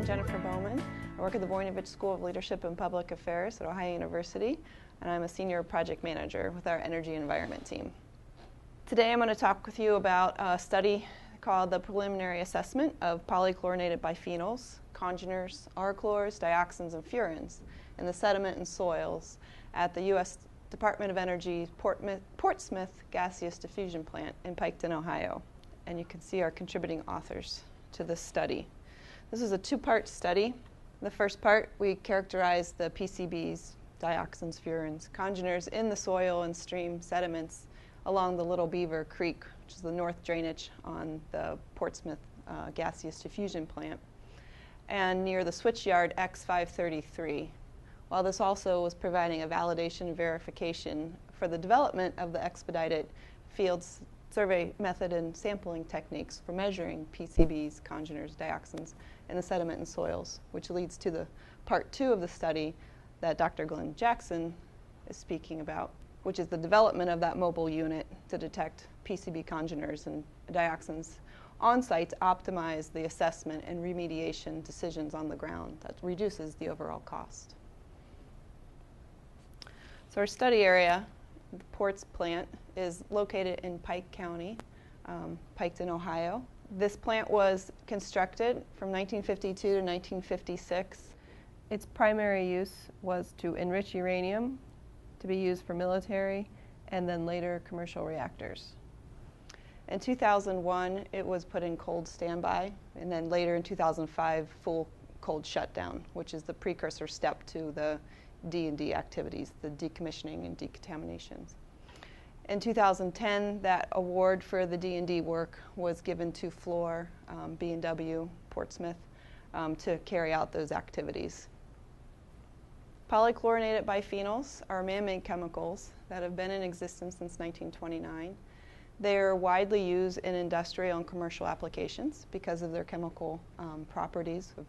Jennifer Bowman. I work at the Voinovich School of Leadership and Public Affairs at Ohio University, and I'm a senior project manager with our energy environment team. Today I'm going to talk with you about a study called the Preliminary Assessment of Polychlorinated Biphenyls, Congeners, R-chlors, dioxins, and furans in the sediment and soils at the U.S. Department of Energy's Portsmouth Gaseous Diffusion Plant in Piketon, Ohio. And you can see our contributing authors to this study. This is a two-part study. The first part, we characterized the PCBs, dioxins, furans, congeners in the soil and stream sediments along the Little Beaver Creek, which is the north drainage on the Portsmouth Gaseous Diffusion Plant, and near the switchyard X533. While this also was providing a validation and verification for the development of the expedited fields survey method and sampling techniques for measuring PCBs, congeners, dioxins in the sediment and soils, which leads to the part two of the study that Dr. Glenn Jackson is speaking about, which is the development of that mobile unit to detect PCB congeners and dioxins on site to optimize the assessment and remediation decisions on the ground that reduces the overall cost. So our study area, the Ports plant, is located in Pike County, Piketon, Ohio. This plant was constructed from 1952 to 1956. Its primary use was to enrich uranium to be used for military and then later commercial reactors. In 2001, it was put in cold standby, and then later in 2005, full cold shutdown, which is the precursor step to the D&D activities, the decommissioning and decontaminations. In 2010, that award for the D&D work was given to Fluor, B&W, Portsmouth, to carry out those activities. Polychlorinated biphenyls are man-made chemicals that have been in existence since 1929. They're widely used in industrial and commercial applications because of their chemical properties of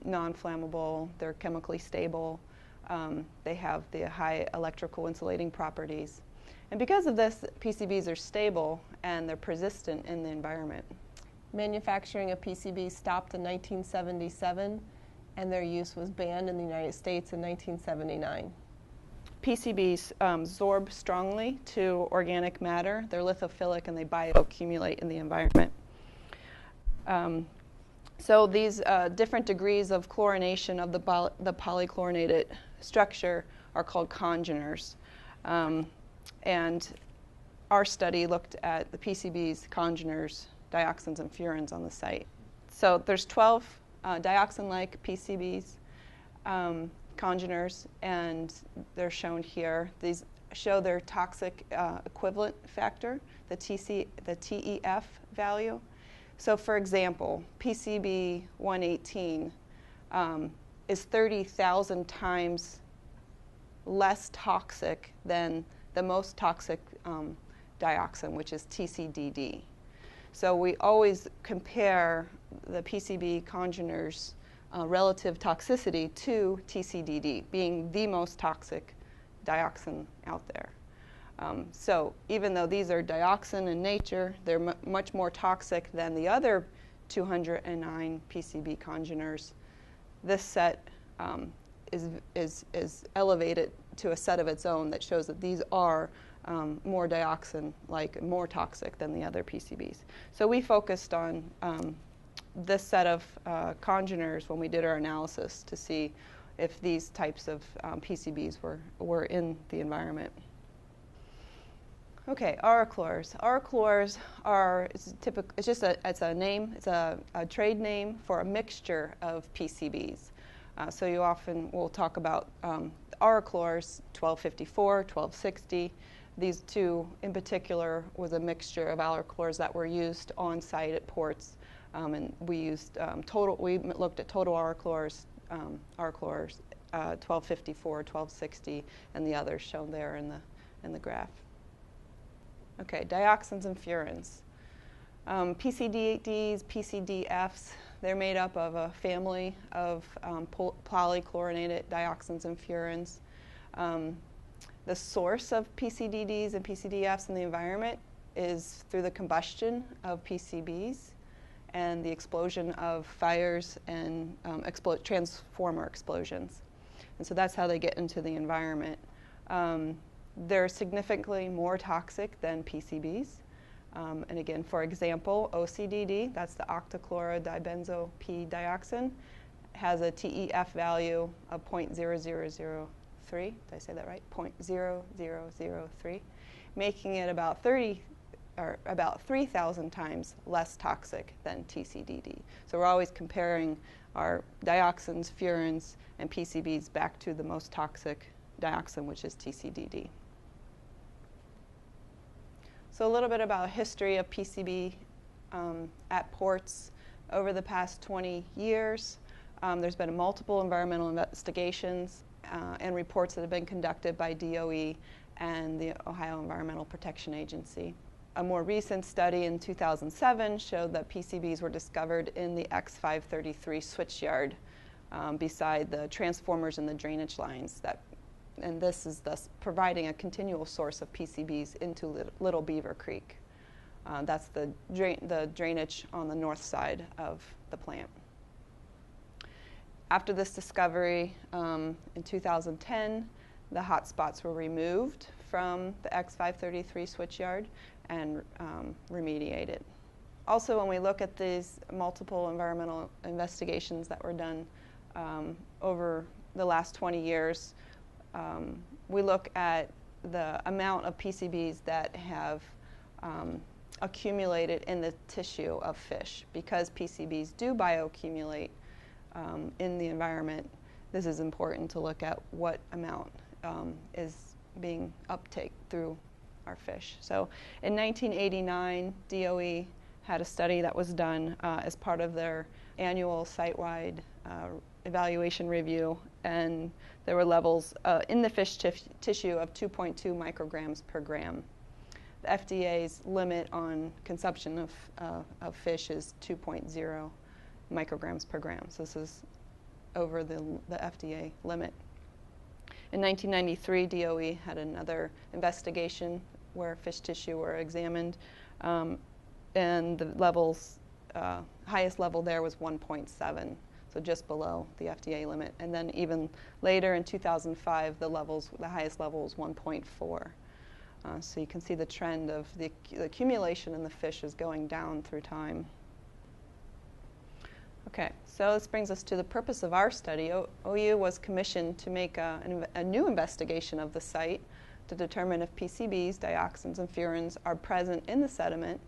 non-flammable, they're chemically stable, they have the high electrical insulating properties. And because of this, PCBs are stable and they're persistent in the environment. Manufacturing of PCBs stopped in 1977, and their use was banned in the United States in 1979. PCBs absorb strongly to organic matter. They're lithophilic and they bioaccumulate in the environment. So these different degrees of chlorination of the polychlorinated structure are called congeners. And our study looked at the PCBs, congeners, dioxins, and furans on the site. So there's 12 dioxin-like PCBs, congeners, and they're shown here. These show their toxic equivalent factor, the TEF value. So for example, PCB 118 is 30,000 times less toxic than the most toxic dioxin, which is TCDD. So we always compare the PCB congeners' relative toxicity to TCDD, being the most toxic dioxin out there. So even though these are dioxin in nature, they're much more toxic than the other 209 PCB congeners. This set is elevated to a set of its own that shows that these are more dioxin-like, more toxic than the other PCBs. So we focused on this set of congeners when we did our analysis to see if these types of PCBs were in the environment. Okay, R-chlors. R-chlors are typical. It's a name. It's a trade name for a mixture of PCBs. So you often will talk about R-chlors, 1254, 1260. These two in particular was a mixture of R-chlors that were used on site at ports, and we used we looked at total R-chlors, 1254, 1260, and the others shown there in the graph. Okay, dioxins and furans. PCDs, PCDFs, they're made up of a family of polychlorinated dioxins and furans. The source of PCDDs and PCDFs in the environment is through the combustion of PCBs and the explosion of fires and transformer explosions. And so that's how they get into the environment. They're significantly more toxic than PCBs. And again, for example, OCDD, that's the octachlorodibenzo P dioxin, has a TEF value of 0.0003. Did I say that right? 0.0003, making it about 3,000 times less toxic than TCDD. So we're always comparing our dioxins, furans, and PCBs back to the most toxic dioxin, which is TCDD. So a little bit about history of PCB at ports over the past 20 years. There's been multiple environmental investigations and reports that have been conducted by DOE and the Ohio Environmental Protection Agency. A more recent study in 2007 showed that PCBs were discovered in the X533 switchyard beside the transformers and the drainage lines. And this is thus providing a continual source of PCBs into Little Beaver Creek. That's the drainage on the north side of the plant. After this discovery, in 2010, the hotspots were removed from the X533 switchyard and remediated. Also, when we look at these multiple environmental investigations that were done over the last 20 years, we look at the amount of PCBs that have accumulated in the tissue of fish. Because PCBs do bioaccumulate in the environment, this is important to look at what amount is being uptake through our fish. So in 1989, DOE had a study that was done as part of their annual site-wide evaluation review, and there were levels in the fish tissue of 2.2 micrograms per gram. The FDA's limit on consumption of fish is 2.0 micrograms per gram. So this is over the FDA limit. In 1993, DOE had another investigation where fish tissue were examined, and the levels, highest level there was 1.7, so just below the FDA limit. And then even later in 2005, the highest level was 1.4. So you can see the trend of the accumulation in the fish is going down through time. Okay, so this brings us to the purpose of our study. OU was commissioned to make a new investigation of the site to determine if PCBs, dioxins, and furans are present in the sediment,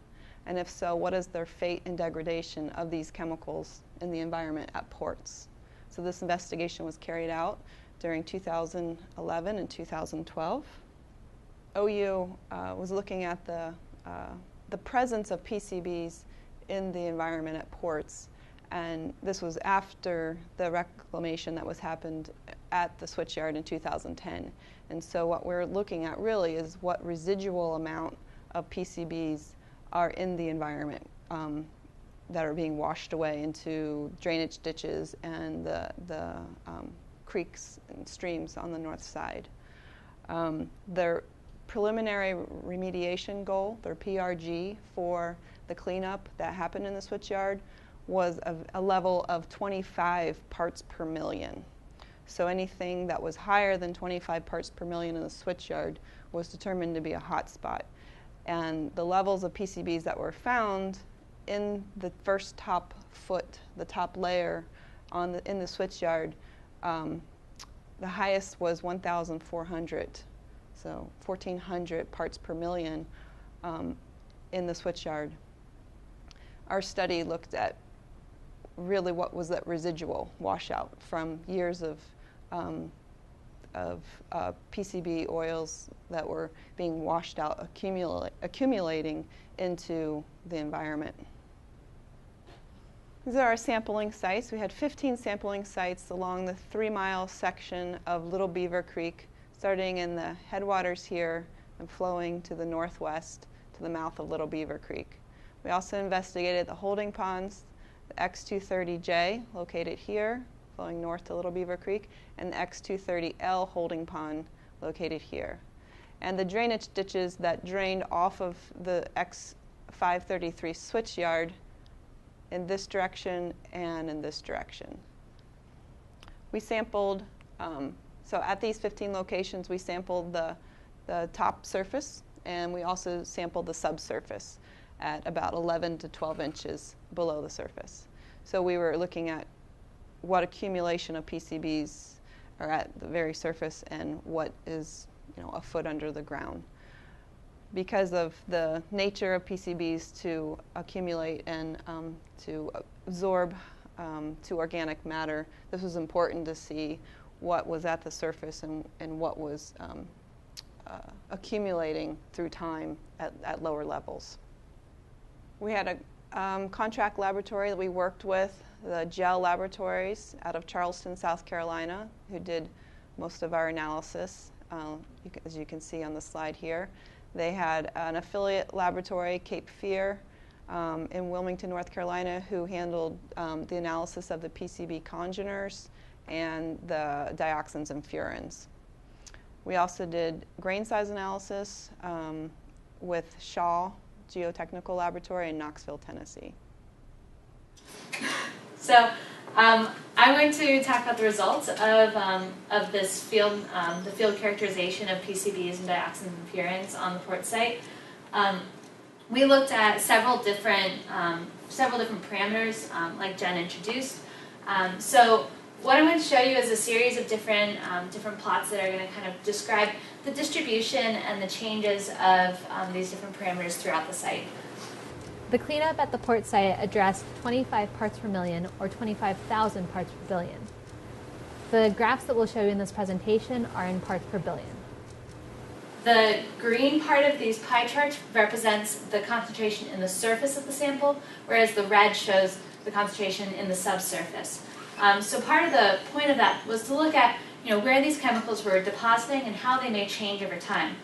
and if so, what is their fate and degradation of these chemicals in the environment at ports. So this investigation was carried out during 2011 and 2012. OU was looking at the presence of PCBs in the environment at ports, and this was after the reclamation that was happened at the switchyard in 2010. And so what we're looking at really is what residual amount of PCBs are in the environment that are being washed away into drainage ditches and the creeks and streams on the north side. Their preliminary remediation goal, their PRG, for the cleanup that happened in the switchyard was a level of 25 parts per million. So anything that was higher than 25 parts per million in the switchyard was determined to be a hot spot. And the levels of PCBs that were found in the first top foot, the top layer in the switchyard, the highest was 1,400, so 1,400 parts per million in the switchyard. Our study looked at really what was that residual washout from years of PCB oils that were being washed out, accumulating into the environment. These are our sampling sites. We had 15 sampling sites along the 3-mile section of Little Beaver Creek, starting in the headwaters here and flowing to the northwest to the mouth of Little Beaver Creek. We also investigated the holding ponds, the X230J, located here, flowing north to Little Beaver Creek, and the X230L holding pond, located here. And the drainage ditches that drained off of the X533 switchyard in this direction and in this direction. We sampled, so at these 15 locations, we sampled the top surface, and we also sampled the subsurface at about 11 to 12 inches below the surface. So we were looking at what accumulation of PCBs are at the very surface and what is, a foot under the ground. Because of the nature of PCBs to accumulate and to absorb to organic matter, this was important to see what was at the surface and what was accumulating through time at lower levels. We had a contract laboratory that we worked with, the GEL Laboratories out of Charleston, South Carolina, who did most of our analysis, as you can see on the slide here. They had an affiliate laboratory, Cape Fear, in Wilmington, North Carolina, who handled the analysis of the PCB congeners and the dioxins and furans. We also did grain size analysis with Shaw Geotechnical Laboratory in Knoxville, Tennessee. So I'm going to talk about the results of this field, the field characterization of PCBs and dioxins and furans on the port site. We looked at several different parameters, like Jen introduced. So what I'm going to show you is a series of different plots that are going to kind of describe the distribution and the changes of these different parameters throughout the site. The cleanup at the port site addressed 25 parts per million, or 25,000 parts per billion. The graphs that we'll show you in this presentation are in parts per billion. The green part of these pie charts represents the concentration in the surface of the sample, whereas the red shows the concentration in the subsurface. So part of the point of that was to look at where these chemicals were depositing and how they may change over time.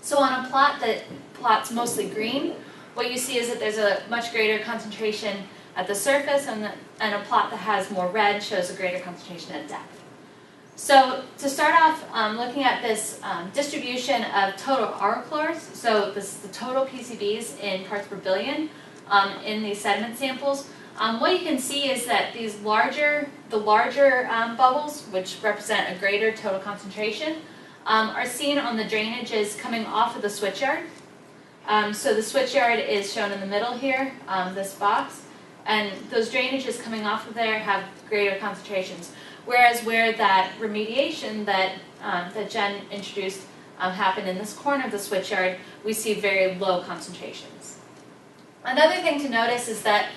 So on a plot that plots mostly green, what you see is that there's a much greater concentration at the surface, and a plot that has more red shows a greater concentration at depth. So to start off, looking at this distribution of total aurochlors, so this is the total PCBs in parts per billion in these sediment samples, what you can see is that the larger bubbles, which represent a greater total concentration, are seen on the drainages coming off of the switchyard. So the switchyard is shown in the middle here, this box, and those drainages coming off of there have greater concentrations. Whereas where that remediation that Jen introduced happened in this corner of the switchyard, we see very low concentrations. Another thing to notice is that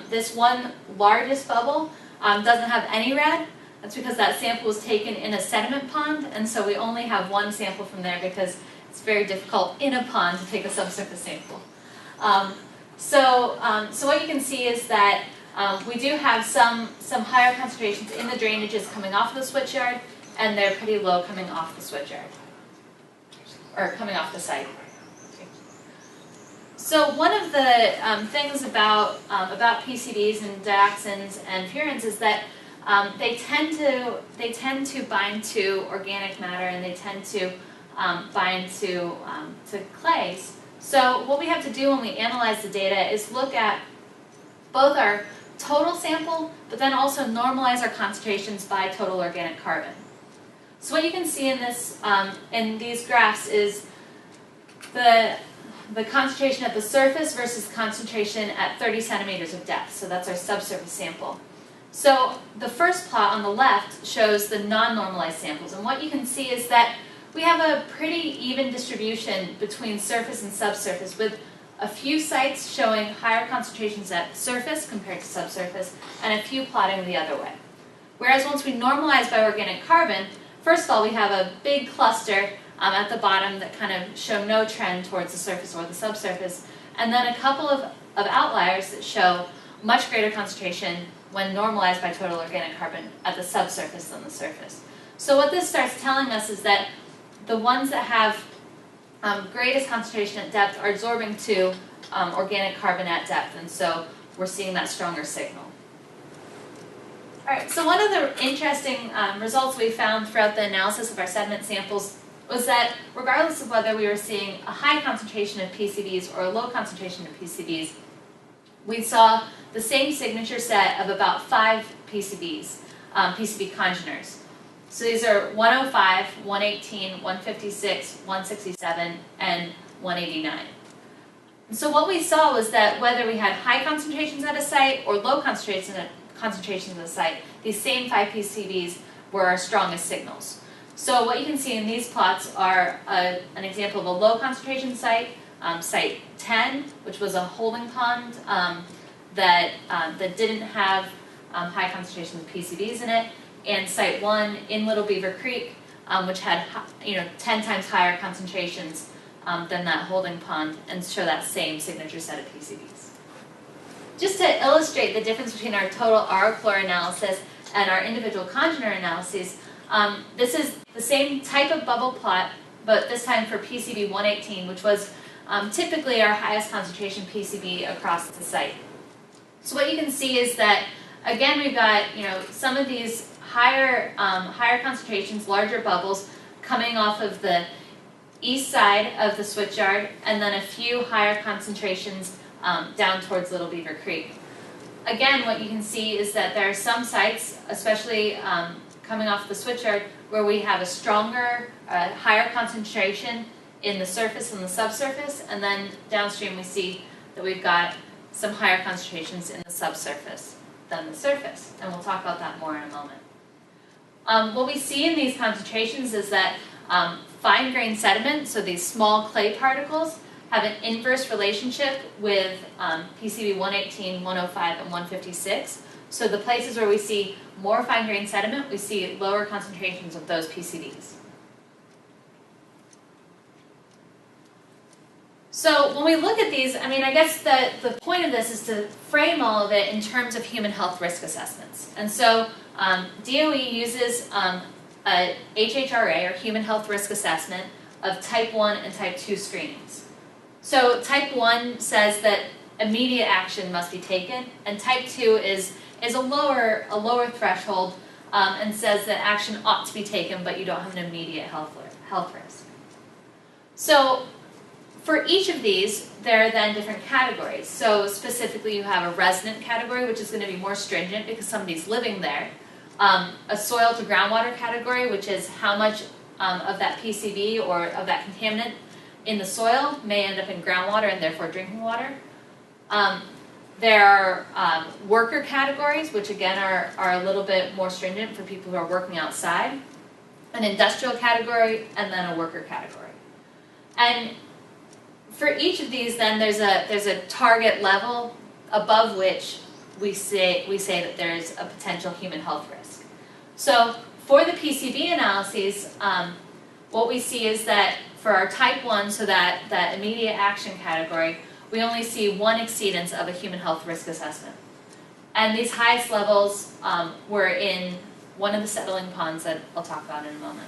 this one largest bubble doesn't have any red. That's because that sample was taken in a sediment pond, and so we only have one sample from there because it's very difficult in a pond to take a subsurface sample. So what you can see is that we do have some higher concentrations in the drainages coming off of the switchyard, and they're pretty low coming off the switchyard, or coming off the site. So one of the things about PCBs and dioxins and furans is that they tend to bind to organic matter, and they tend to bind to clays. So what we have to do when we analyze the data is look at both our total sample, but then also normalize our concentrations by total organic carbon. So what you can see in these graphs is the concentration at the surface versus concentration at 30 centimeters of depth. So that's our subsurface sample. So the first plot on the left shows the non-normalized samples, and what you can see is that we have a pretty even distribution between surface and subsurface, with a few sites showing higher concentrations at surface compared to subsurface, and a few plotting the other way. Whereas once we normalize by organic carbon, first of all, we have a big cluster at the bottom that kind of show no trend towards the surface or the subsurface, and then a couple of outliers that show much greater concentration when normalized by total organic carbon at the subsurface than the surface. So what this starts telling us is that the ones that have greatest concentration at depth are absorbing to organic carbon at depth, and so we're seeing that stronger signal. All right, so one of the interesting results we found throughout the analysis of our sediment samples was that regardless of whether we were seeing a high concentration of PCBs or a low concentration of PCBs, we saw the same signature set of about 5 PCBs, PCB congeners. So these are 105, 118, 156, 167, and 189. And so what we saw was that whether we had high concentrations at a site or low concentrations at a site, these same 5 PCBs were our strongest signals. So what you can see in these plots are an example of a low concentration site, site 10, which was a holding pond that didn't have high concentrations of PCBs in it, and site 1 in Little Beaver Creek, which had 10 times higher concentrations than that holding pond, and show that same signature set of PCBs. Just to illustrate the difference between our total aurochlor analysis and our individual congener analyses, this is the same type of bubble plot, but this time for PCB 118, which was typically our highest concentration PCB across the site. So what you can see is that, again, we've got some of these higher concentrations, larger bubbles, coming off of the east side of the switchyard, and then a few higher concentrations down towards Little Beaver Creek. Again, what you can see is that there are some sites, especially coming off the switchyard, where we have a stronger, higher concentration in the surface and the subsurface, and then downstream we see that we've got some higher concentrations in the subsurface than the surface, and we'll talk about that more in a moment. What we see in these concentrations is that fine-grained sediment, so these small clay particles, have an inverse relationship with PCB 118, 105, and 156. So the places where we see more fine-grained sediment, we see lower concentrations of those PCBs. So when we look at these, I guess the point of this is to frame all of it in terms of human health risk assessments. And so DOE uses a HHRA, or Human Health Risk Assessment, of Type 1 and Type 2 screenings. So Type 1 says that immediate action must be taken, and Type 2 is a lower threshold and says that action ought to be taken, but you don't have an immediate health risk. So for each of these, there are then different categories. So specifically, you have a resident category, which is going to be more stringent because somebody's living there. A soil to groundwater category, which is how much of that PCB or of that contaminant in the soil may end up in groundwater and therefore drinking water. There are worker categories, which again are a little bit more stringent for people who are working outside. An industrial category, and then a worker category. And for each of these, then there's a target level above which we say that there's a potential human health risk. So for the PCB analyses, what we see is that for our Type 1, so that immediate action category, we only see one exceedance of a human health risk assessment. And these highest levels were in one of the settling ponds that I'll talk about in a moment.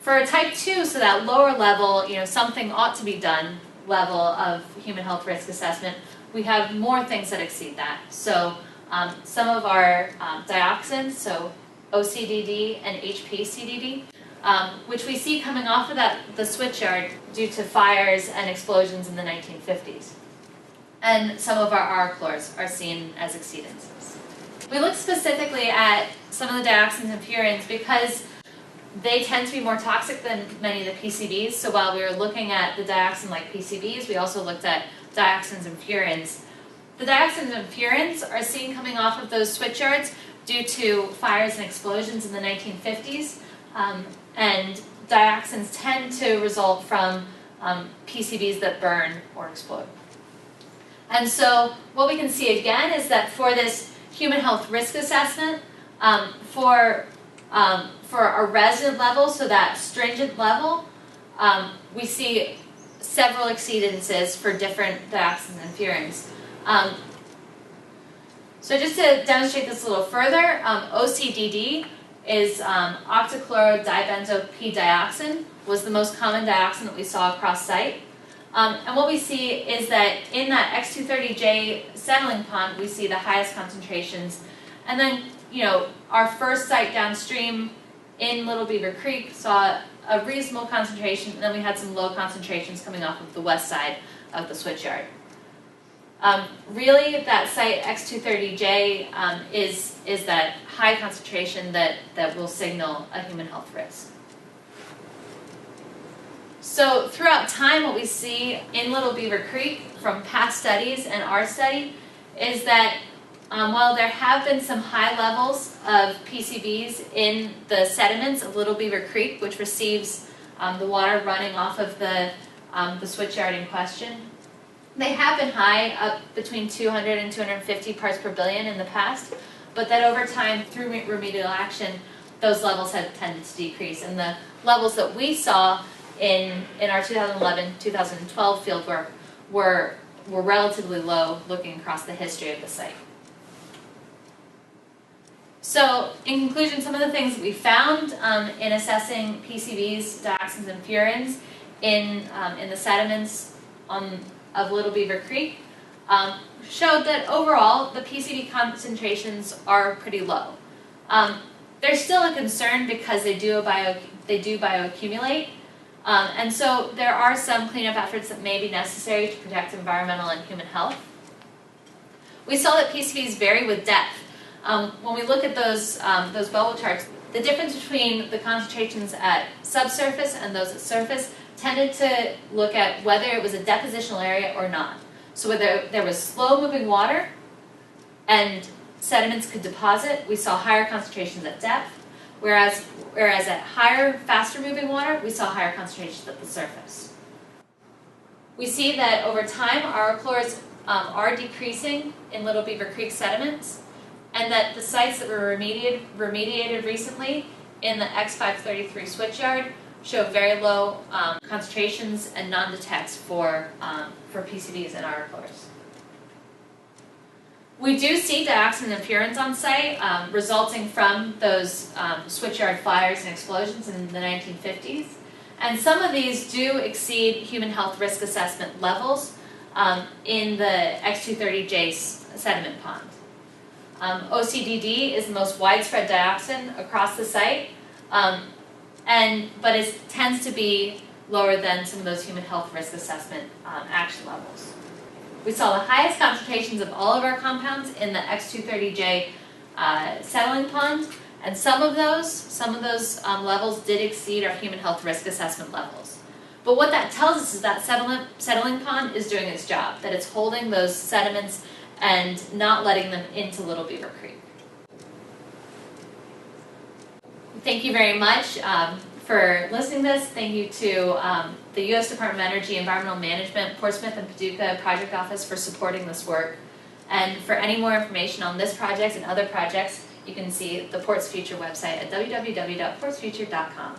For a Type 2, so that lower level, something ought to be done level of human health risk assessment, we have more things that exceed that. So some of our dioxins, so OCDD and HPCDD, which we see coming off of the switchyard due to fires and explosions in the 1950s. And some of our aurochlors are seen as exceedances. We look specifically at some of the dioxins and furans because they tend to be more toxic than many of the PCBs. So while we were looking at the dioxin-like PCBs, we also looked at dioxins and furans. The dioxins and furans are seen coming off of those switchyards due to fires and explosions in the 1950s. And dioxins tend to result from PCBs that burn or explode. And so what we can see again is that for this human health risk assessment, for a resident level, so that stringent level, we see several exceedances for different dioxins and furans. So just to demonstrate this a little further, OCDD is octochlorodibenzo-P-dioxin, was the most common dioxin that we saw across site. And what we see is that in that X230J settling pond, we see the highest concentrations. And then, our first site downstream in Little Beaver Creek saw a reasonable concentration, and then we had some low concentrations coming off of the west side of the switchyard. Really, that site X230J is that high concentration that will signal a human health risk. So throughout time, what we see in Little Beaver Creek from past studies and our study is that while there have been some high levels of PCBs in the sediments of Little Beaver Creek, which receives the water running off of the switchyard in question, they have been high, up between 200 and 250 parts per billion in the past, but that over time, through remedial action, those levels have tended to decrease. And the levels that we saw in our 2011-2012 fieldwork were relatively low looking across the history of the site. So, in conclusion, some of the things that we found in assessing PCBs, dioxins, and furans in the sediments of Little Beaver Creek showed that overall the PCB concentrations are pretty low. There's still a concern because they do bioaccumulate, and so there are some cleanup efforts that may be necessary to protect environmental and human health. We saw that PCBs vary with depth. When we look at those bubble charts, the difference between the concentrations at subsurface and those at surface tended to look at whether it was a depositional area or not. So whether there was slow-moving water and sediments could deposit, we saw higher concentrations at depth, whereas at higher, faster-moving water, we saw higher concentrations at the surface. We see that over time, aurochlors are decreasing in Little Beaver Creek sediments, and that the sites that were remediated recently in the X533 switchyard show very low concentrations and non-detects for PCBs and aurochlors. We do see dioxin and furans on site resulting from those switchyard fires and explosions in the 1950s. And some of these do exceed human health risk assessment levels in the X230J sediment pond. OCDD is the most widespread dioxin across the site, but it tends to be lower than some of those human health risk assessment action levels. We saw the highest concentrations of all of our compounds in the X230J settling pond, and some of those levels did exceed our human health risk assessment levels. But what that tells us is that settling pond is doing its job, that it's holding those sediments and not letting them into Little Beaver Creek. Thank you very much for listening to this. Thank you to the U.S. Department of Energy Environmental Management, Portsmouth and Paducah Project Office for supporting this work. And for any more information on this project and other projects, you can see the Ports Future website at www.portsfuture.com.